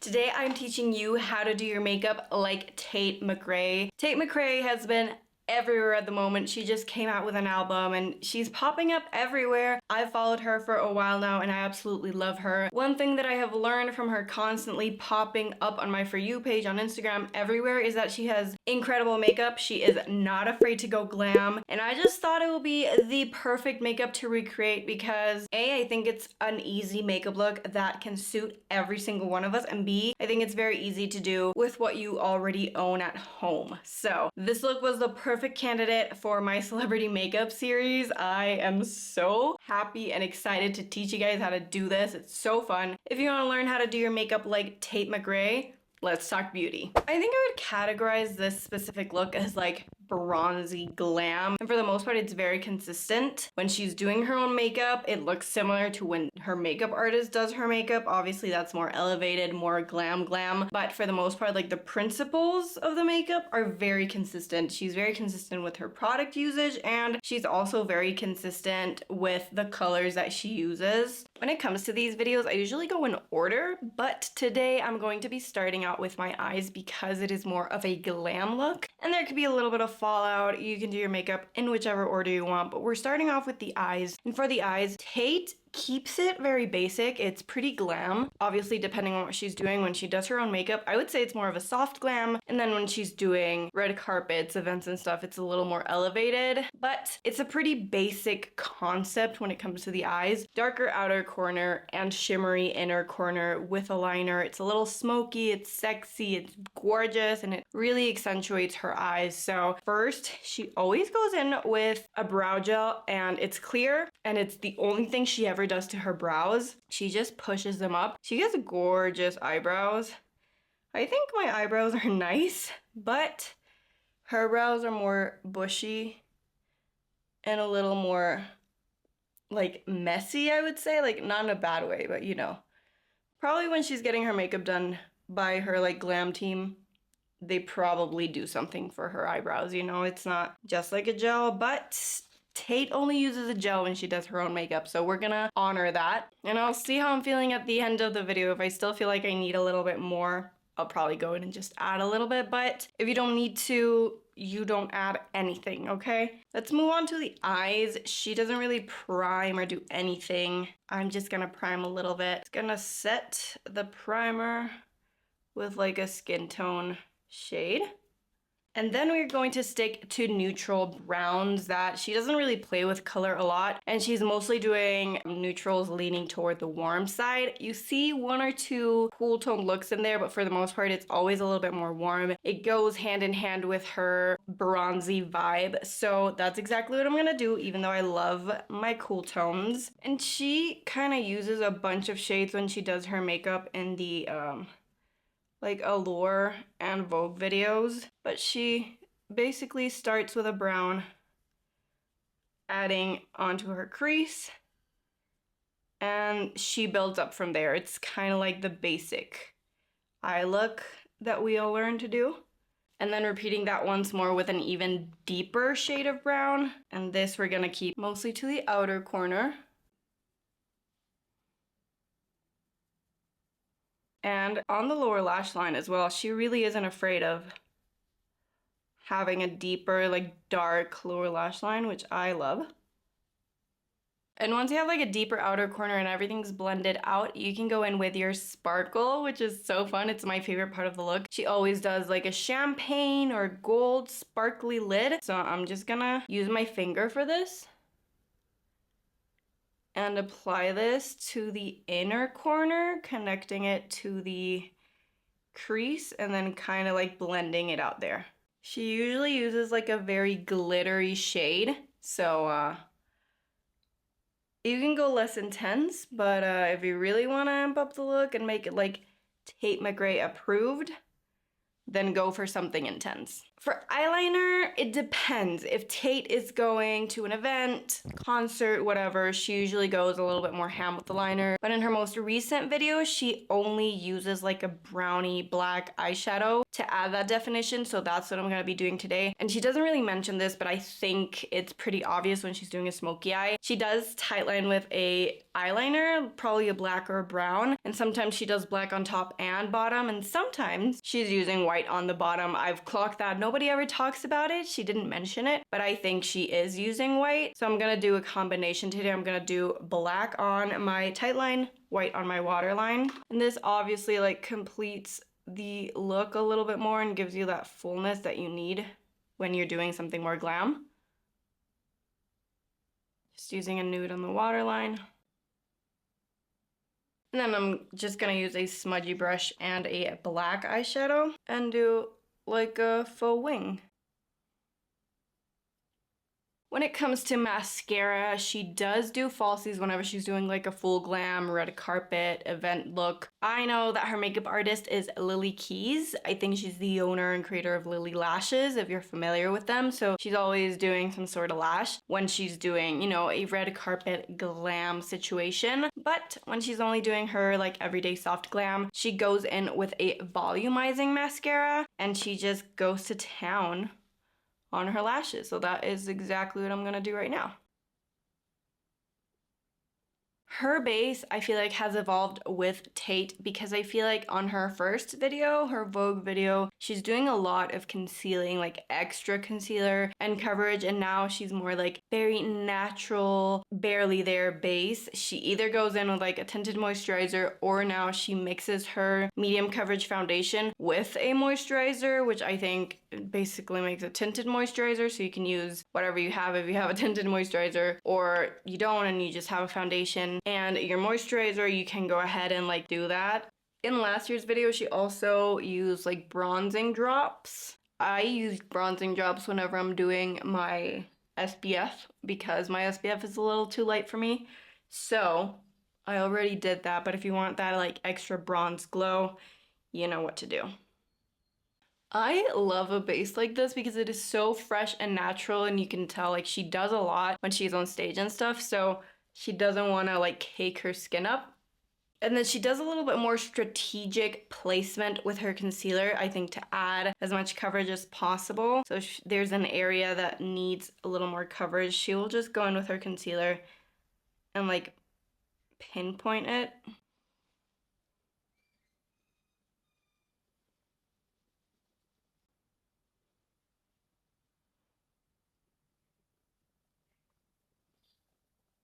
Today I'm teaching you how to do your makeup like Tate Mcrae. Tate Mcrae has been everywhere at the moment. She just came out with an album and she's popping up everywhere. I've followed her for a while now and I absolutely love her. One thing that I have learned from her constantly popping up on my For You page on Instagram everywhere is that she has incredible makeup. She is not afraid to go glam, and I just thought it would be the perfect makeup to recreate because A, I think it's an easy makeup look that can suit every single one of us, and B, I think it's very easy to do with what you already own at home. So this look was the perfect candidate for my celebrity makeup series. I am so happy and excited to teach you guys how to do this. It's so fun. If you want to learn how to do your makeup like Tate Mcrae, let's talk beauty. I think I would categorize this specific look as like bronzy glam, and for the most part it's very consistent. When she's doing her own makeup, it looks similar to when her makeup artist does her makeup. Obviously that's more elevated, more glam, but for the most part, like, the principles of the makeup are very consistent. She's very consistent with her product usage, and she's also very consistent with the colors that she uses. When it comes to these videos, I usually go in order, but today I'm going to be starting out with my eyes because it is more of a glam look, and there could be a little bit of fallout. You can do your makeup in whichever order you want, but we're starting off with the eyes. And for the eyes, Tate keeps it very basic. It's pretty glam. Obviously, depending on what she's doing when she does her own makeup, I would say it's more of a soft glam. And then when she's doing red carpets, events and stuff, it's a little more elevated. But it's a pretty basic concept when it comes to the eyes. Darker outer corner and shimmery inner corner with a liner. It's a little smoky, it's sexy, it's gorgeous, and it really accentuates her eyes. So first, she always goes in with a brow gel, and it's clear, and it's the only thing she ever does to her brows. She just pushes them up. She has gorgeous eyebrows. I think my eyebrows are nice, but her brows are more bushy and a little more like messy, I would say. Like, not in a bad way, but you know, probably when she's getting her makeup done by her like glam team, they probably do something for her eyebrows. You know, it's not just like a gel, but Tate only uses a gel when she does her own makeup, so we're gonna honor that. And I'll see how I'm feeling at the end of the video. If I still feel like I need a little bit more, I'll probably go in and just add a little bit, but if you don't need to, you don't add anything, okay? Let's move on to the eyes. She doesn't really prime or do anything. I'm just gonna prime a little bit. It's gonna set the primer with like a skin tone shade. And then we're going to stick to neutral browns that she doesn't really play with color a lot, and she's mostly doing neutrals leaning toward the warm side. You see one or two cool tone looks in there, but for the most part, it's always a little bit more warm. It goes hand in hand with her bronzy vibe. So that's exactly what I'm gonna do, even though I love my cool tones. And she kind of uses a bunch of shades when she does her makeup in the, like Allure and Vogue videos, but she basically starts with a brown, adding onto her crease, and she builds up from there. It's kind of like the basic eye look that we all learn to do. And then repeating that once more with an even deeper shade of brown. And this we're gonna keep mostly to the outer corner. And on the lower lash line as well, she really isn't afraid of having a deeper, like, dark lower lash line, which I love. And once you have like a deeper outer corner and everything's blended out, you can go in with your sparkle, which is so fun. It's my favorite part of the look. She always does like a champagne or gold sparkly lid. So I'm just gonna use my finger for this and apply this to the inner corner, connecting it to the crease and then kind of like blending it out there. She usually uses like a very glittery shade, so you can go less intense, but if you really want to amp up the look and make it like Tate Mcrae approved, then go for something intense. For eyeliner, it depends. If Tate is going to an event, concert, whatever, she usually goes a little bit more ham with the liner. But in her most recent video, she only uses like a brownie black eyeshadow to add that definition. So that's what I'm gonna be doing today. And she doesn't really mention this, but I think it's pretty obvious when she's doing a smoky eye. She does tightline with a eyeliner, probably a black or a brown. And sometimes she does black on top and bottom. And sometimes she's using white on the bottom. I've clocked that. Nobody ever talks about it. She didn't mention it, but I think she is using white. So I'm gonna do a combination today. I'm gonna do black on my tight line, white on my waterline. And this obviously like completes the look a little bit more and gives you that fullness that you need when you're doing something more glam. Just using a nude on the waterline. And then I'm just gonna use a smudgy brush and a black eyeshadow and do like a faux wing. When it comes to mascara, she does do falsies whenever she's doing like a full glam, red carpet, event look. I know that her makeup artist is Lily Keys. I think she's the owner and creator of Lily Lashes, if you're familiar with them. So she's always doing some sort of lash when she's doing, you know, a red carpet glam situation. But when she's only doing her like everyday soft glam, she goes in with a volumizing mascara and she just goes to town on her lashes. So that is exactly what I'm gonna do right now. Her base, I feel like, has evolved with Tate because I feel like on her first video, her Vogue video, she's doing a lot of concealing, like extra concealer and coverage, and now she's more like very natural, barely there base. She either goes in with like a tinted moisturizer or now she mixes her medium coverage foundation with a moisturizer, which I think basically makes a tinted moisturizer, so you can use whatever you have if you have a tinted moisturizer, or you don't and you just have a foundation and your moisturizer, you can go ahead and like do that. In last year's video, she also used like bronzing drops. I use bronzing drops whenever I'm doing my SPF because my SPF is a little too light for me. So I already did that, but if you want that like extra bronze glow, you know what to do. I love a base like this because it is so fresh and natural, and you can tell like she does a lot when she's on stage and stuff, so she doesn't want to like cake her skin up. And then she does a little bit more strategic placement with her concealer, I think, to add as much coverage as possible. So if there's an area that needs a little more coverage, she will just go in with her concealer and like pinpoint it.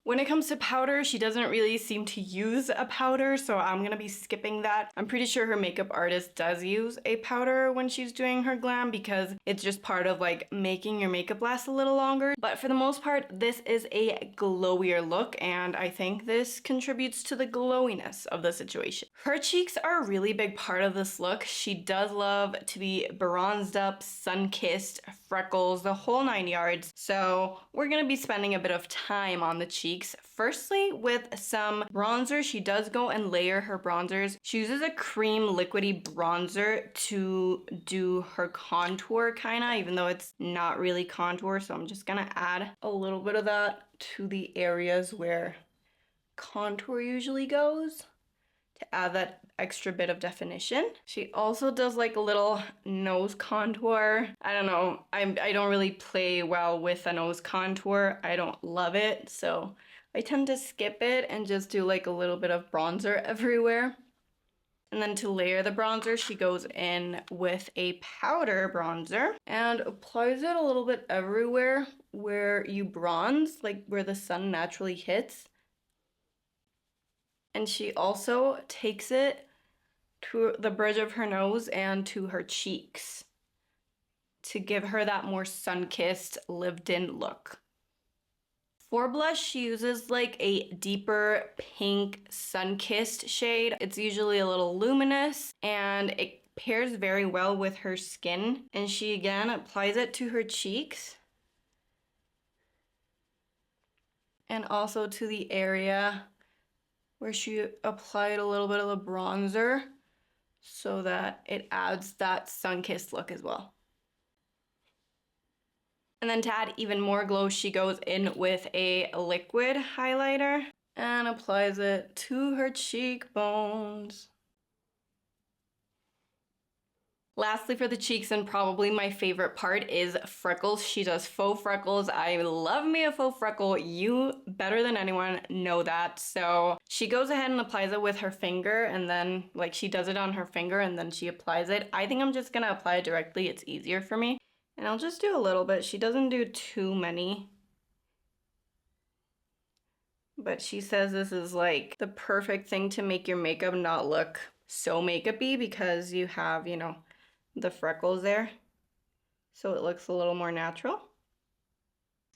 When it comes to powder, she doesn't really seem to use a powder, so I'm gonna be skipping that. I'm pretty sure her makeup artist does use a powder when she's doing her glam because it's just part of like making your makeup last a little longer. But for the most part, this is a glowier look, and I think this contributes to the glowiness of the situation. Her cheeks are a really big part of this look. She does love to be bronzed up, sun-kissed, freckles, the whole 9 yards. So we're gonna be spending a bit of time on the cheeks. Firstly, with some bronzer, she does go and layer her bronzers. She uses a cream liquidy bronzer to do her contour kinda, even though it's not really contour, so I'm just gonna add a little bit of that to the areas where contour usually goes to add that extra bit of definition. She also does like a little nose contour. I don't know, I don't really play well with a nose contour. I don't love it, so I tend to skip it and just do like a little bit of bronzer everywhere. And then to layer the bronzer, she goes in with a powder bronzer and applies it a little bit everywhere where you bronze, like where the sun naturally hits. And she also takes it to the bridge of her nose and to her cheeks to give her that more sun-kissed, lived-in look. For blush, she uses like a deeper pink sun-kissed shade. It's usually a little luminous and it pairs very well with her skin. And she again applies it to her cheeks and also to the area where she applied a little bit of the bronzer so that it adds that sun-kissed look as well. And then to add even more glow, she goes in with a liquid highlighter and applies it to her cheekbones. Lastly, for the cheeks, and probably my favorite part, is freckles. She does faux freckles. I love me a faux freckle. You better than anyone know that. So she goes ahead and applies it with her finger, and then like she does it on her finger and then she applies it. I think I'm just gonna apply it directly. It's easier for me. And I'll just do a little bit. She doesn't do too many. But she says this is like the perfect thing to make your makeup not look so makeup-y because you have, you know, the freckles there, so it looks a little more natural.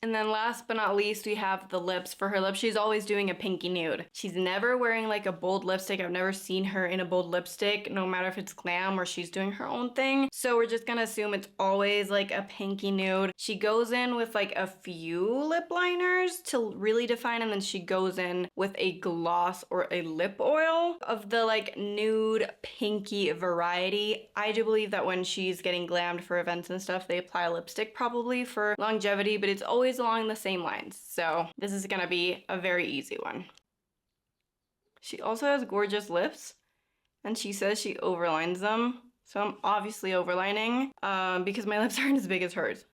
And then last but not least, we have the lips. For her lips, she's always doing a pinky nude. She's never wearing like a bold lipstick. I've never seen her in a bold lipstick, no matter if it's glam or she's doing her own thing. So we're just gonna assume it's always like a pinky nude. She goes in with like a few lip liners to really define, and then she goes in with a gloss or a lip oil of the like nude pinky variety. I do believe that when she's getting glammed for events and stuff, they apply a lipstick probably for longevity, but it's always along the same lines. So this is gonna be a very easy one. She also has gorgeous lips, and she says she overlines them. So I'm obviously overlining because my lips aren't as big as hers.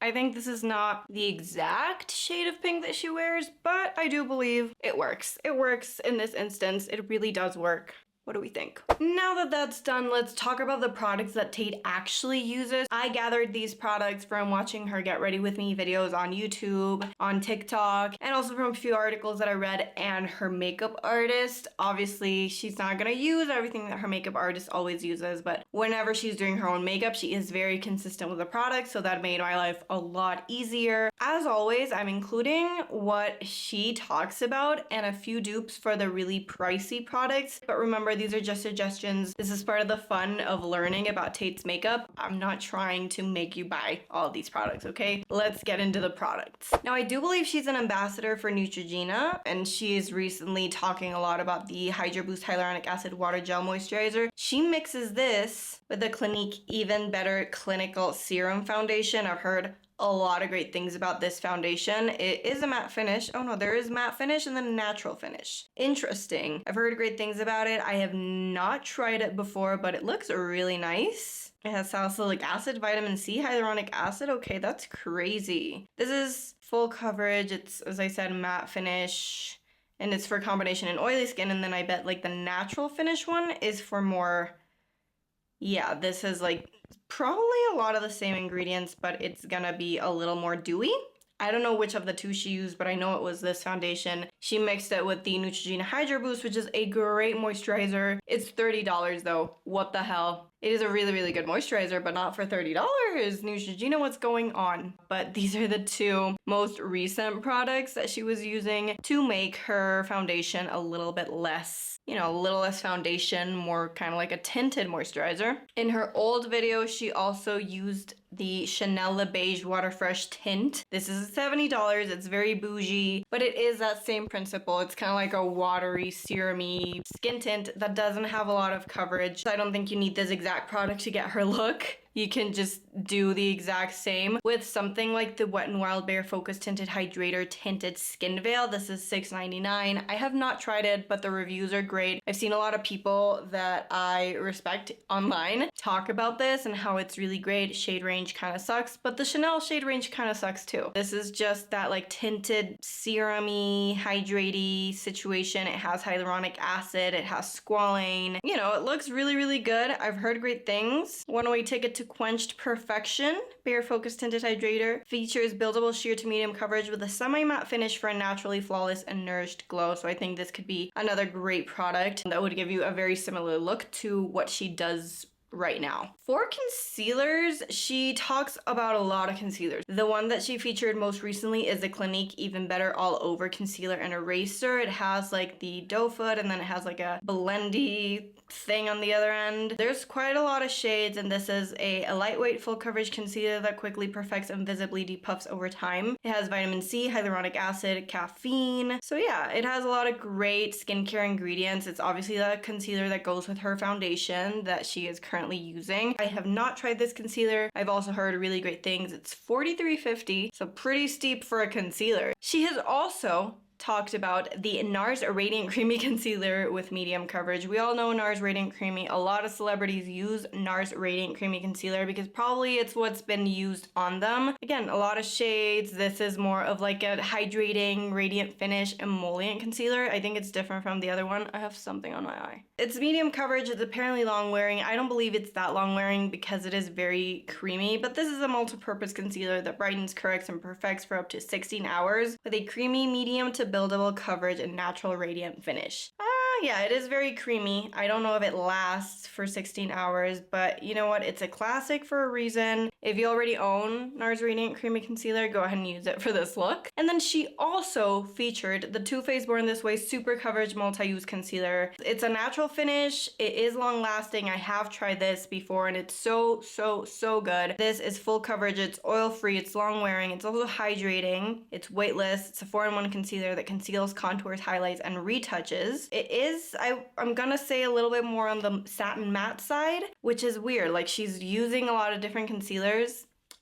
I think this is not the exact shade of pink that she wears, but I do believe it works. It works in this instance. It really does work. What do we think? Now that that's done, let's talk about the products that Tate actually uses. I gathered these products from watching her Get Ready With Me videos on YouTube, on TikTok, and also from a few articles that I read and her makeup artist. Obviously, she's not gonna use everything that her makeup artist always uses, but whenever she's doing her own makeup, she is very consistent with the products, so that made my life a lot easier. As always, I'm including what she talks about and a few dupes for the really pricey products, but remember, these are just suggestions. This is part of the fun of learning about Tate's makeup. I'm not trying to make you buy all of these products, okay? Let's get into the products. Now, I do believe she's an ambassador for Neutrogena, and she is recently talking a lot about the Hydra Boost Hyaluronic Acid Water Gel Moisturizer. She mixes this with the Clinique Even Better Clinical Serum Foundation. I've heard a lot of great things about this foundation. It is a matte finish. Oh no, there is matte finish and then a natural finish. Interesting. I've heard great things about it. I have not tried it before, but it looks really nice. It has salicylic acid, vitamin C, hyaluronic acid. Okay, that's crazy. This is full coverage. It's, as I said, matte finish, and it's for combination in oily skin. And then I bet like the natural finish one is for more, yeah, this is like probably a lot of the same ingredients, but it's gonna be a little more dewy. I don't know which of the two she used, but I know it was this foundation. She mixed it with the Neutrogena Hydra Boost, which is a great moisturizer. It's $30 though. What the hell? It is a really, really good moisturizer, but not for $30. Neutrogena, what's going on? But these are the two most recent products that she was using to make her foundation a little bit less, you know, a little less foundation, more kind of like a tinted moisturizer. In her old video, she also used the Chanel Le Beige Water Fresh tint. This is $70. It's very bougie, but it is that same principle. It's kind of like a watery, serum-y skin tint that doesn't have a lot of coverage. I don't think you need this exact product to get her look. You can just do the exact same with something like the Wet n Wild Bare Focus Tinted Hydrator Tinted Skin Veil. This is $6.99. I have not tried it, but the reviews are great. I've seen a lot of people that I respect online talk about this and how it's really great. Shade range kind of sucks, but the Chanel shade range kind of sucks too. This is just that like tinted serum-y, hydraty situation. It has hyaluronic acid, it has squalane. You know, it looks really, really good. I've heard great things. When we take it to Quenched Perfection, Bare Focus Tinted Hydrator features buildable sheer to medium coverage with a semi-matte finish for a naturally flawless and nourished glow. So I think this could be another great product that would give you a very similar look to what she does right now. For concealers, she talks about a lot of concealers. The one that she featured most recently is the Clinique Even Better All Over Concealer and Eraser. It has like the doe foot, and then it has like a blendy thing on the other end. There's quite a lot of shades, and this is a lightweight full coverage concealer that quickly perfects and visibly depuffs over time. It has vitamin C, hyaluronic acid, caffeine. So yeah, it has a lot of great skincare ingredients. It's obviously the concealer that goes with her foundation that she is currently using. I have not tried this concealer. I've also heard really great things. It's $43.50, so pretty steep for a concealer. She has also talked about the NARS Radiant Creamy Concealer with medium coverage. We all know NARS Radiant Creamy. A lot of celebrities use NARS Radiant Creamy Concealer because probably it's what's been used on them. Again, a lot of shades. This is more of like a hydrating, radiant finish emollient concealer. I think it's different from the other one. I have something on my eye. It's medium coverage. It's apparently long wearing. I don't believe it's that long wearing because it is very creamy, but this is a multi-purpose concealer that brightens, corrects, and perfects for up to 16 hours with a creamy, medium to buildable coverage and natural radiant finish. Yeah, it is very creamy. I don't know if it lasts for 16 hours, but you know what? It's a classic for a reason. If you already own NARS Radiant Creamy Concealer, go ahead and use it for this look. And then she also featured the Too Faced Born This Way Super Coverage Multi-Use Concealer. It's a natural finish. It is long lasting. I have tried this before and it's so good. This is full coverage. It's oil free. It's long wearing. It's also hydrating. It's weightless. It's a 4-in-1 concealer that conceals, contours, highlights, and retouches. It is, I'm gonna say, a little bit more on the satin matte side, which is weird. Like, she's using a lot of different concealers.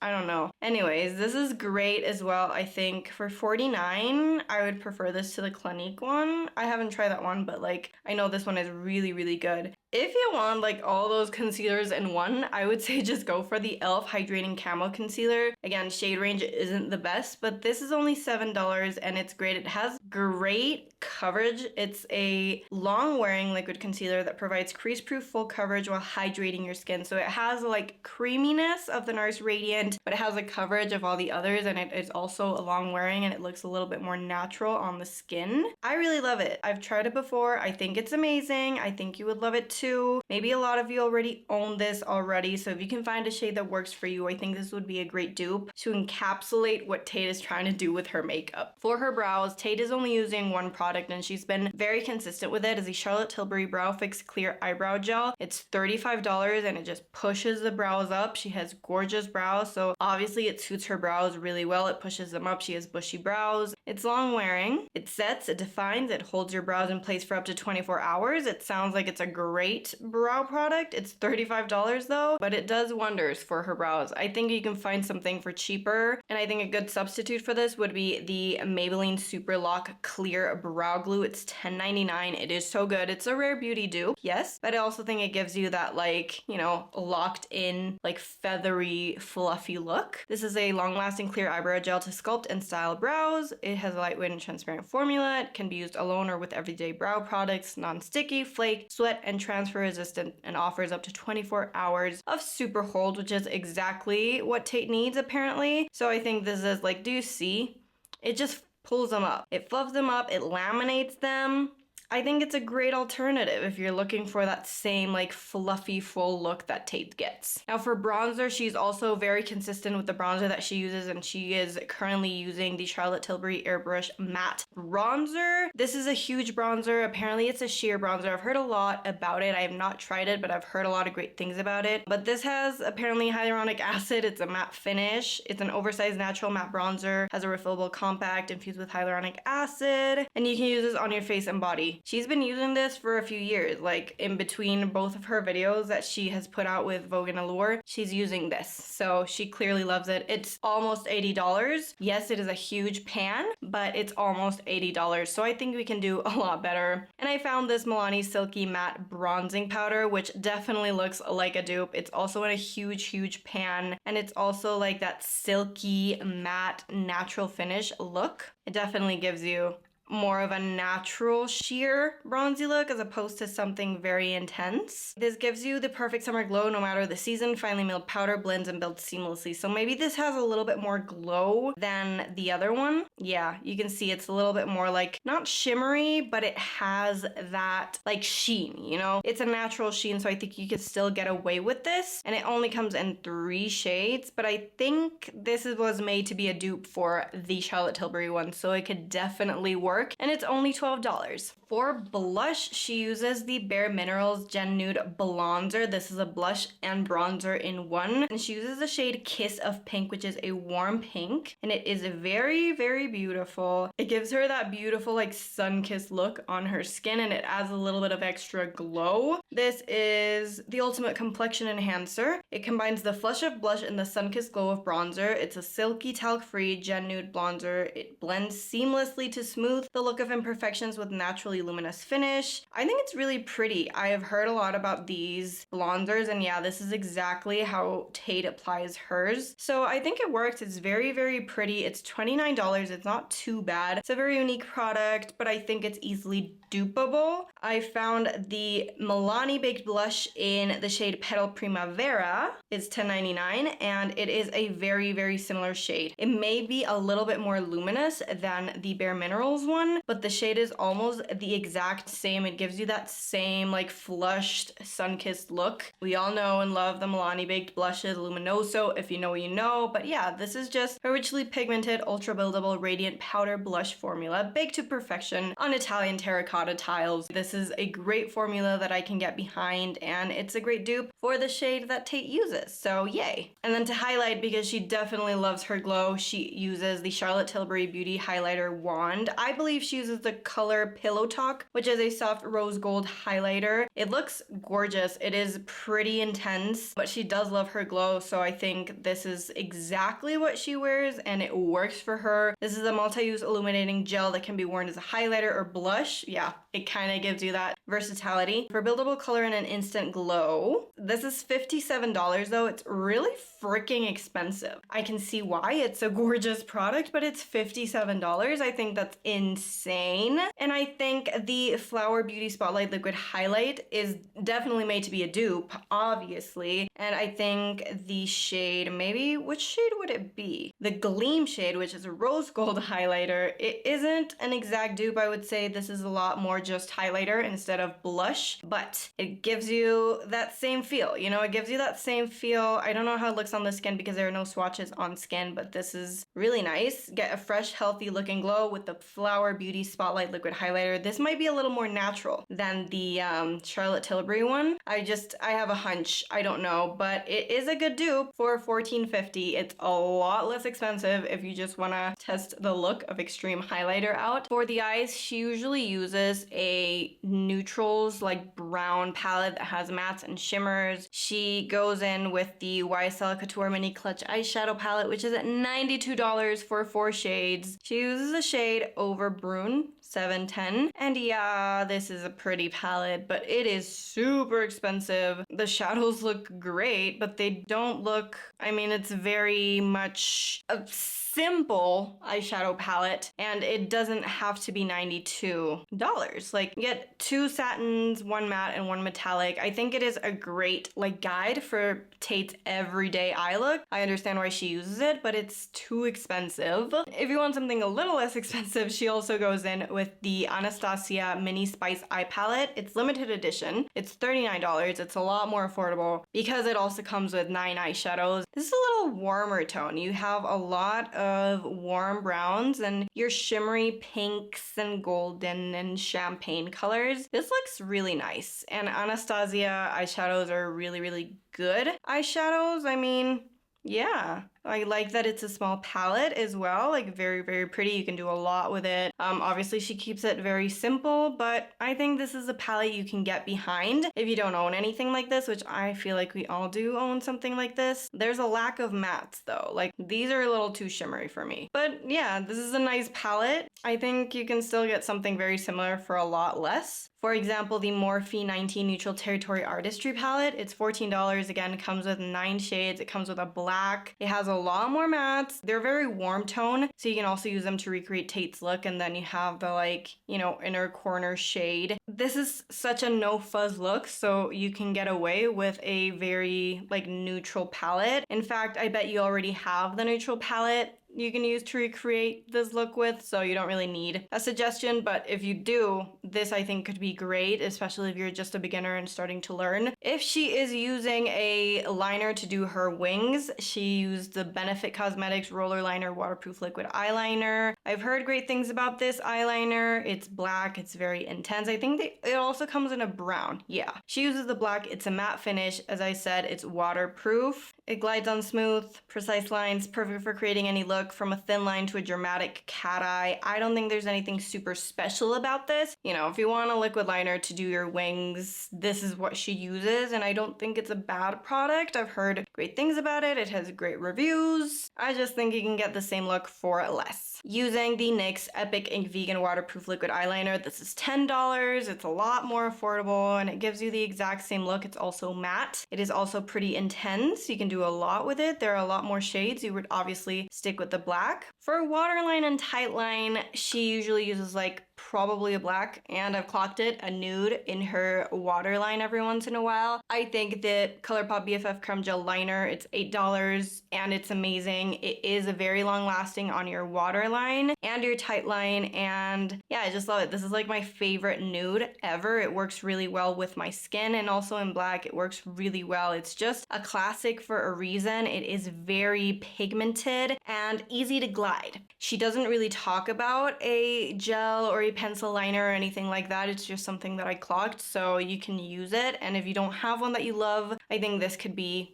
I don't know. Anyways, this is great as well. I think for $49, I would prefer this to the Clinique one. I haven't tried that one, but like, I know this one is really good. If you want like all those concealers in one, I would say just go for the e.l.f. Hydrating Camo Concealer. Again, shade range isn't the best, but this is only $7 and it's great. It has great coverage. It's a long-wearing liquid concealer that provides crease-proof full coverage while hydrating your skin. So it has like creaminess of the NARS Radiant, but it has a coverage of all the others, and it is also a long-wearing and it looks a little bit more natural on the skin. I really love it. I've tried it before. I think it's amazing. I think you would love it too. Maybe a lot of you already own this already, so if you can find a shade that works for you, I think this would be a great dupe to encapsulate what Tate is trying to do with her makeup. For her brows, Tate is only using one product and she's been very consistent with it. It's the Charlotte Tilbury Brow Fix Clear Eyebrow Gel. It's $35 and it just pushes the brows up. She has gorgeous brows, so obviously it suits her brows really well. It pushes them up. She has bushy brows. It's long wearing. It sets, it defines, it holds your brows in place for up to 24 hours. It sounds like it's a great brow product. It's $35 though, but it does wonders for her brows. I think you can find something for cheaper, and I think a good substitute for this would be the Maybelline Super Lock Clear Brow Glue. It's $10.99. It is so good. It's a rare beauty dupe, yes, but I also think it gives you that, like, you know, locked in, like, feathery, fluffy look. This is a long-lasting clear eyebrow gel to sculpt and style brows. It has a lightweight and transparent formula. It can be used alone or with everyday brow products, non-sticky, flake, sweat, and transfer resistant, and offers up to 24 hours of super hold, which is exactly what Tate needs apparently. So I think this is like, do you see? It just pulls them up. It fluffs them up, it laminates them. I think it's a great alternative if you're looking for that same like fluffy full look that Tate gets. Now for bronzer, she's also very consistent with the bronzer that she uses, and she is currently using the Charlotte Tilbury Airbrush Matte Bronzer. This is a huge bronzer. Apparently it's a sheer bronzer. I've heard a lot about it. I have not tried it, but I've heard a lot of great things about it. But this has apparently hyaluronic acid. It's a matte finish. It's an oversized natural matte bronzer, has a refillable compact infused with hyaluronic acid, and you can use this on your face and body. She's been using this for a few years, like in between both of her videos that she has put out with Vogue and Allure, she's using this. So she clearly loves it. It's almost $80. Yes, it is a huge pan, but it's almost $80. So I think we can do a lot better. And I found this Milani Silky Matte Bronzing Powder, which definitely looks like a dupe. It's also in a huge pan, and it's also like that silky matte natural finish look. It definitely gives you more of a natural sheer bronzy look as opposed to something very intense. This gives you the perfect summer glow no matter the season. Finely milled powder blends and builds seamlessly. So maybe this has a little bit more glow than the other one. Yeah, you can see it's a little bit more like, not shimmery, but it has that like sheen, you know? It's a natural sheen, so I think you could still get away with this. And it only comes in 3 shades, but I think this was made to be a dupe for the Charlotte Tilbury one, so it could definitely work. dark, and it's only $12. For blush, she uses the Bare Minerals Gen Nude Blonzer. This is a blush and bronzer in one, and she uses the shade Kiss of Pink, which is a warm pink, and it is very, very beautiful. It gives her that beautiful like sun-kissed look on her skin, and it adds a little bit of extra glow. This is the ultimate complexion enhancer. It combines the flush of blush and the sun-kissed glow of bronzer. It's a silky talc-free Gen Nude Blonzer. It blends seamlessly to smooth the look of imperfections with naturally luminous finish. I think it's really pretty. I have heard a lot about these blonzers, and yeah, this is exactly how Tate applies hers. So I think it works. It's very, very pretty. It's $29. It's not too bad. It's a very unique product, but I think it's easily dupeable. I found the Milani Baked Blush in the shade Petal Primavera. It's $10.99, and it is a very, very similar shade. It may be a little bit more luminous than the Bare Minerals one, but the shade is almost the exact same. It gives you that same like flushed, sun-kissed look. We all know and love the Milani Baked Blushes, Luminoso, if you know, you know. But yeah, this is just a richly pigmented, ultra buildable, radiant powder blush formula baked to perfection on Italian terracotta tiles. This is a great formula that I can get behind, and it's a great dupe for the shade that Tate uses, so yay. And then to highlight, because she definitely loves her glow, she uses the Charlotte Tilbury Beauty Highlighter Wand. I believe she uses the color Pillow Talk, which is a soft rose gold highlighter. It looks gorgeous. It is pretty intense, but she does love her glow, so I think this is exactly what she wears, and it works for her. This is a multi-use illuminating gel that can be worn as a highlighter or blush. Yeah, it kind of gives you that versatility. For buildable color and an instant glow, this is $57 though. It's really freaking expensive. I can see why. It's a gorgeous product, but it's $57. I think that's insane. And I think the Flower Beauty Spotlight Liquid Highlight is definitely made to be a dupe, obviously. And I think the shade, maybe, which shade would it be? The Gleam shade, which is a rose gold highlighter. It isn't an exact dupe. I would say this is a lot more just highlighter instead of blush, but it gives you that same feel. You know, it gives you that same feel. I don't know how it looks on the skin because there are no swatches on skin, but this is really nice. Get a fresh, healthy looking glow with the Flower Beauty Spotlight Liquid Highlighter. This might be a little more natural than the Charlotte Tilbury one. I have a hunch. I don't know, but it is a good dupe for $14.50. It's a lot less expensive if you just want to test the look of extreme highlighter out. For the eyes, she usually uses a neutrals like brown palette that has mattes and shimmers. She goes in with the YSL Couture Mini Clutch eyeshadow palette, which is at $92 for 4 shades. She uses the shade Over Brune 710, and yeah, this is a pretty palette, but it is super expensive. The shadows look great, but they don't look, I mean, it's very much a simple eyeshadow palette, and it doesn't have to be $92. Like, you get 2 satins, 1 matte, and 1 metallic. I think it is a great like guide for Tate's everyday eye look. I understand why she uses it, but it's too expensive. If you want something a little less expensive, she also goes in with the Anastasia Mini Spice Eye Palette. It's limited edition. It's $39. It's a lot more affordable because it also comes with 9 eyeshadows. This is a little warmer tone. You have a lot of warm browns and your shimmery pinks and golden and champagne colors. This looks really nice. And Anastasia eyeshadows are really, really good eyeshadows. I mean, yeah. I like that it's a small palette as well, like very, very pretty. You can do a lot with it. Obviously she keeps it very simple, but I think this is a palette you can get behind if you don't own anything like this, which I feel like we all do own something like this. There's a lack of mattes though. Like, these are a little too shimmery for me. But yeah, this is a nice palette. I think you can still get something very similar for a lot less. For example, the Morphe 19 Neutral Territory Artistry palette. It's $14. Again, it comes with 9 shades. It comes with a black. It has a lot more mattes. They're very warm tone, so you can also use them to recreate Tate's look, and then you have the like, you know, inner corner shade. This is such a no fuzz look, so you can get away with a very like neutral palette. In fact, I bet you already have the neutral palette. you can use to recreate this look with, so you don't really need a suggestion. But if you do, this I think could be great, especially if you're just a beginner and starting to learn. If she is using a liner to do her wings, she used the Benefit Cosmetics Roller Liner Waterproof Liquid Eyeliner. I've heard great things about this eyeliner. It's black, it's very intense. I think it also comes in a brown. Yeah, she uses the black. It's a matte finish. As I said, it's waterproof. It glides on smooth, precise lines, perfect for creating any look from a thin line to a dramatic cat eye. I don't think there's anything super special about this. You know, if you want a liquid liner to do your wings, this is what she uses, and I don't think it's a bad product. I've heard great things about it. It has great reviews. I just think you can get the same look for less. Using the NYX Epic Ink Vegan Waterproof Liquid Eyeliner, this is $10. It's a lot more affordable, and it gives you the exact same look. It's also matte. It is also pretty intense. You can do a lot with it. There are a lot more shades. You would obviously stick with the black. For waterline and tight line, she usually uses like probably a black, and I've clocked it, a nude in her waterline every once in a while. I think that ColourPop BFF Creme Gel Liner, it's $8 and it's amazing. It is a very long lasting on your waterline and your tight line, and yeah, I just love it. This is like my favorite nude ever. It works really well with my skin, and also in black it works really well. It's just a classic for a reason. It is very pigmented and easy to glide. She doesn't really talk about a gel or a pencil liner or anything like that. It's just something that I clocked, so you can use it. And if you don't have one that you love, I think this could be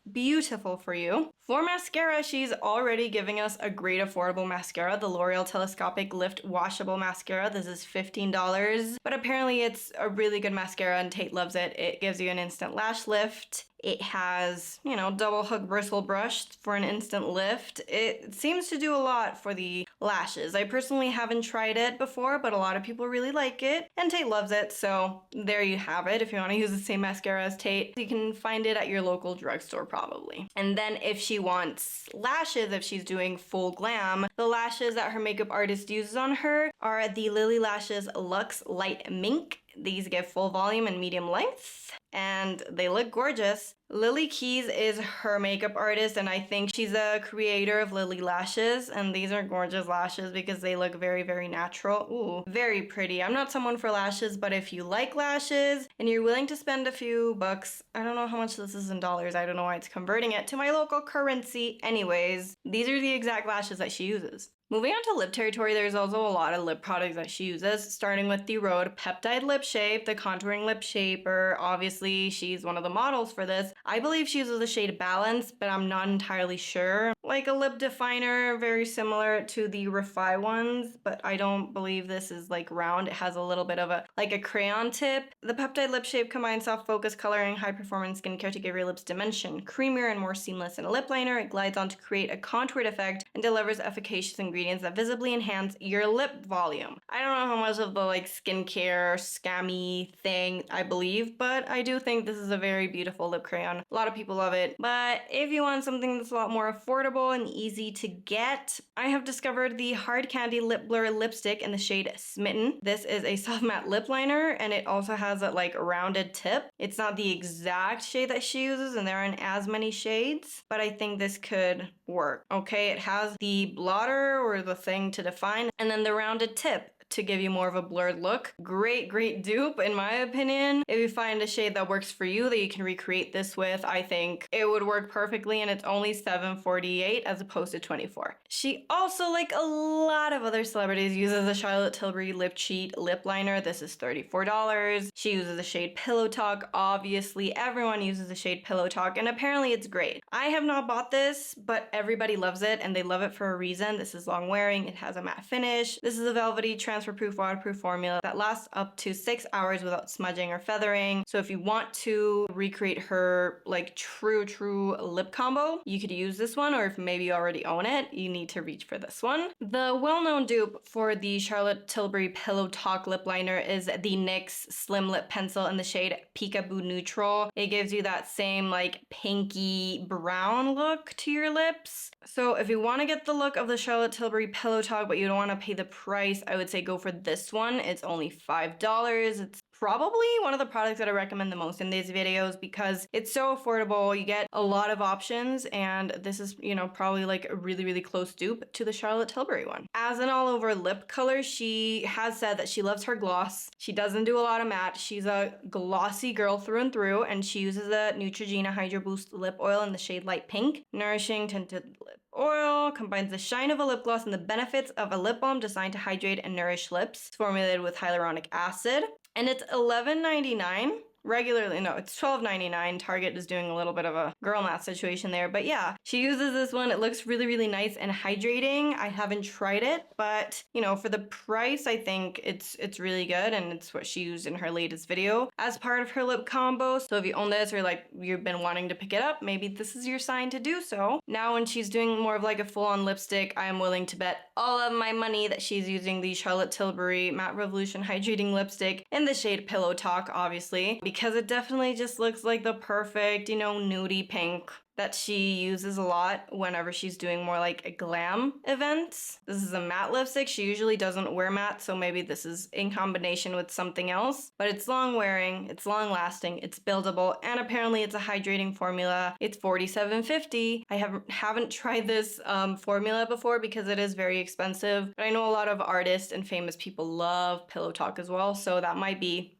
beautiful for you. For mascara, she's already giving us a great affordable mascara, the L'Oreal Telescopic Lift Washable Mascara. This is $15, but apparently it's a really good mascara and Tate loves it. It gives you an instant lash lift. It has, you know, double hook bristle brush for an instant lift. It seems to do a lot for the lashes. I personally haven't tried it before, but a lot of people really like it, and Tate loves it, so there you have it. If you want to use the same mascara as Tate, you can find it at your local drugstore probably. And then if she wants lashes, if she's doing full glam, the lashes that her makeup artist uses on her are the Lily Lashes Luxe Light Mink. These give full volume and medium length, and they look gorgeous. Lily Keys is her makeup artist, and I think she's a creator of Lily Lashes, and these are gorgeous lashes because they look very, very natural. Ooh, very pretty. I'm not someone for lashes, but if you like lashes and you're willing to spend a few bucks, I don't know how much this is in dollars. I don't know why it's converting it to my local currency. Anyways, these are the exact lashes that she uses. Moving on to lip territory, there's also a lot of lip products that she uses, starting with the Rhode Peptide Lip Shape, the Contouring Lip Shaper. Obviously, she's one of the models for this. I believe she uses the shade Balance, but I'm not entirely sure. Like a lip definer, very similar to the Refi ones, but I don't believe this is like round. It has a little bit of a crayon tip. The Peptide Lip Shape combines soft focus coloring, high performance skincare to give your lips dimension. Creamier and more seamless than a lip liner, it glides on to create a contoured effect and delivers efficacious ingredients that visibly enhance your lip volume. I don't know how much of the skincare scammy thing I believe, but I do think this is a very beautiful lip crayon. A lot of people love it, but if you want something that's a lot more affordable and easy to get, I have discovered the Hard Candy Lip Blur Lipstick in the shade Smitten. This is a soft matte lip liner, and it also has a rounded tip. It's not the exact shade that she uses, and there aren't as many shades, but I think this could work. Okay, it has the blotter or the thing to define, and then the rounded tip to give you more of a blurred look. Great dupe in my opinion. If you find a shade that works for you that you can recreate this with, I think it would work perfectly, and it's only $7.48 as opposed to $24. She also, like a lot of other celebrities, uses the Charlotte Tilbury Lip Cheat Lip Liner. This is $34. She uses the shade Pillow Talk. Obviously, everyone uses the shade Pillow Talk, and apparently it's great. I have not bought this, but everybody loves it, and they love it for a reason. This is long wearing. It has a matte finish. This is a velvety transfer-proof waterproof formula that lasts up to 6 hours without smudging or feathering. So if you want to recreate her true lip combo, you could use this one, or if maybe you already own it, you need to reach for this one. The well-known dupe for the Charlotte Tilbury Pillow Talk lip liner is the NYX Slim Lip Pencil in the shade Peekaboo Neutral. It gives you that same pinky brown look to your lips. So if you want to get the look of the Charlotte Tilbury Pillow Talk but you don't want to pay the price, I would say go for this one. It's only $5. It's probably one of the products that I recommend the most in these videos because it's so affordable. You get a lot of options, and this is, you know, probably like a really, really close dupe to the Charlotte Tilbury one. As an all over lip color, she has said that she loves her gloss. She doesn't do a lot of matte. She's a glossy girl through and through, and she uses the Neutrogena Hydro Boost lip oil in the shade light pink. Nourishing tinted lip oil combines the shine of a lip gloss and the benefits of a lip balm designed to hydrate and nourish lips. It's formulated with hyaluronic acid. And it's $11.99. Regularly, no, it's $12.99. Target is doing a little bit of a girl math situation there. But yeah, she uses this one. It looks really, really nice and hydrating. I haven't tried it, but you know, for the price, I think it's really good, and it's what she used in her latest video as part of her lip combo. So if you own this or like you've been wanting to pick it up, maybe this is your sign to do so. Now when she's doing more of like a full-on lipstick, I am willing to bet all of my money that she's using the Charlotte Tilbury Matte Revolution Hydrating Lipstick in the shade Pillow Talk, obviously, because it definitely just looks like the perfect, you know, nudie pink that she uses a lot whenever she's doing more like glam events. This is a matte lipstick. She usually doesn't wear matte, so maybe this is in combination with something else. But it's long wearing, it's long lasting, it's buildable, and apparently it's a hydrating formula. It's $47.50. I haven't tried this formula before because it is very expensive, but I know a lot of artists and famous people love Pillow Talk as well, so that might be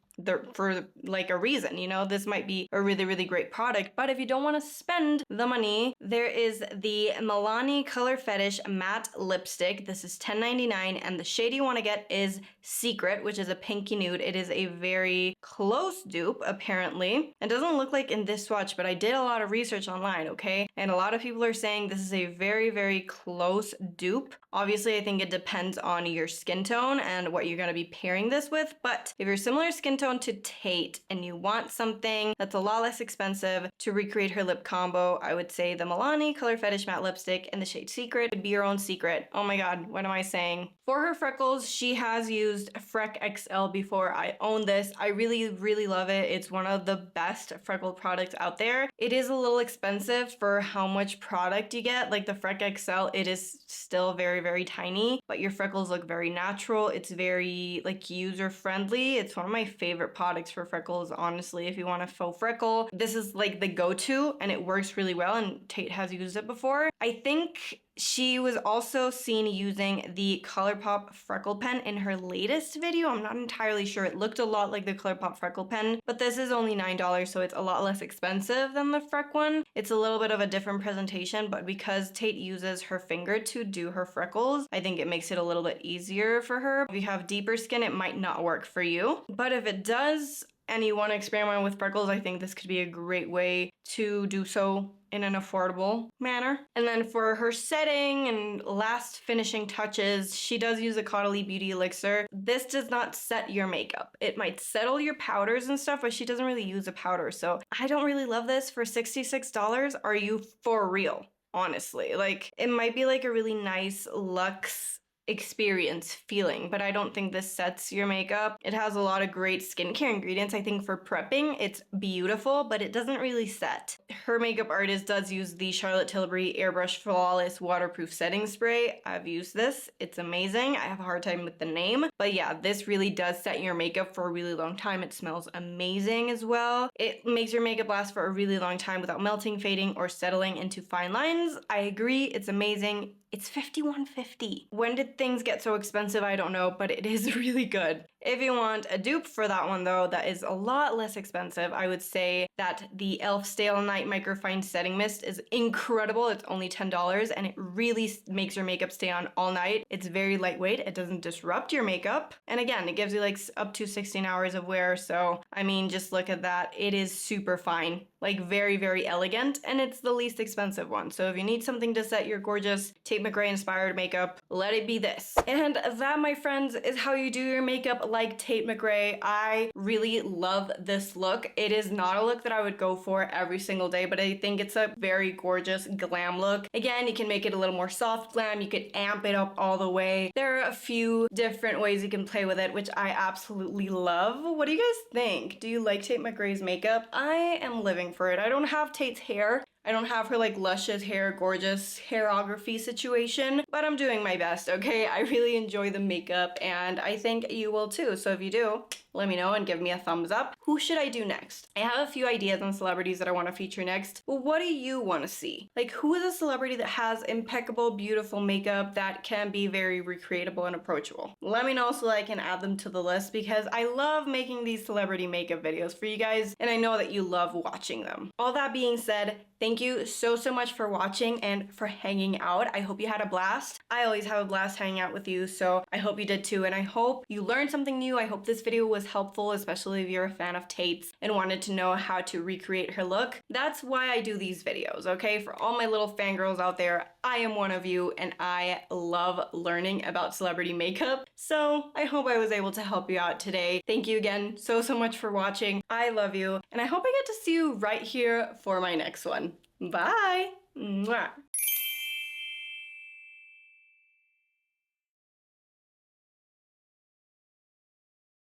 for like a reason, you know, this might be a really, really great product. But if you don't want to spend the money, there is the Milani Color Fetish Matte Lipstick. This is $10.99, and the shade you want to get is Secret, which is a pinky nude. It is a very close dupe, apparently. It doesn't look like in this swatch, but I did a lot of research online, okay? And a lot of people are saying this is a very, very close dupe. Obviously, I think it depends on your skin tone and what you're going to be pairing this with, but if you're similar skin tone to Tate and you want something that's a lot less expensive to recreate her lip combo, I would say the Milani Color Fetish Matte Lipstick in the shade Secret would be your own secret. Oh my god, what am I saying? For her freckles, she has used Freck XL before. I own this. I really, really love it. It's one of the best freckle products out there. It is a little expensive for how much product you get. Like the Freck XL, it is still very, very tiny, but your freckles look very natural. It's very like user friendly. It's one of my favorite products for freckles, honestly. If you want a faux freckle, this is like the go-to, and it works really well, and Tate has used it before. I think she was also seen using the ColourPop Freckle Pen in her latest video. I'm not entirely sure. It looked a lot like the ColourPop Freckle Pen, but this is only $9, so it's a lot less expensive than the Freck one. It's a little bit of a different presentation, but because Tate uses her finger to do her freckles, I think it makes it a little bit easier for her. If you have deeper skin, it might not work for you. But if it does, and you want to experiment with freckles, I think this could be a great way to do so in an affordable manner. And then for her setting and last finishing touches, she does use a Caudalie Beauty Elixir. This does not set your makeup. It might settle your powders and stuff, but she doesn't really use a powder. So I don't really love this for $66. Are you for real? Honestly, like it might be like a really nice luxe experience feeling, but I don't think this sets your makeup. It has a lot of great skincare ingredients. I think for prepping, it's beautiful, but it doesn't really set. Her makeup artist does use the Charlotte Tilbury Airbrush Flawless Waterproof Setting Spray. I've used this. It's amazing. I have a hard time with the name, but yeah, this really does set your makeup for a really long time. It smells amazing as well. It makes your makeup last for a really long time without melting, fading, or settling into fine lines. I agree. It's amazing. It's $51.50. When did things get so expensive? I don't know, but it is really good. If you want a dupe for that one though, that is a lot less expensive, I would say that the e.l.f. Stale Night Microfine Setting Mist is incredible. It's only $10 and it really makes your makeup stay on all night. It's very lightweight. It doesn't disrupt your makeup. And again, it gives you like up to 16 hours of wear. So, I mean, just look at that. It is super fine. Like very, very elegant, and it's the least expensive one. So if you need something to set your gorgeous Tate Mcrae inspired makeup, let it be this. And that, my friends, is how you do your makeup like Tate Mcrae. I really love this look. It is not a look that I would go for every single day, but I think it's a very gorgeous glam look. Again, you can make it a little more soft glam. You could amp it up all the way. There are a few different ways you can play with it, which I absolutely love. What do you guys think? Do you like Tate Mcrae's makeup? I am living for it. I don't have Tate's hair, I don't have her like luscious hair, gorgeous hairography situation, but I'm doing my best, okay? I really enjoy the makeup and I think you will too. So if you do, let me know and give me a thumbs up. Who should I do next? I have a few ideas on celebrities that I want to feature next, but what do you want to see? Like, who is a celebrity that has impeccable, beautiful makeup that can be very recreatable and approachable? Let me know so that I can add them to the list because I love making these celebrity makeup videos for you guys and I know that you love watching them. All that being said, thank you so much for watching and for hanging out. I hope you had a blast. I always have a blast hanging out with you, so I hope you did too, and I hope you learned something new. I hope this video was helpful, especially if you're a fan of Tate's and wanted to know how to recreate her look. That's why I do these videos, okay? For all my little fangirls out there, I am one of you, and I love learning about celebrity makeup, so I hope I was able to help you out today. Thank you again so much for watching. I love you, and I hope I get to see you right here for my next one. Bye! Mwah.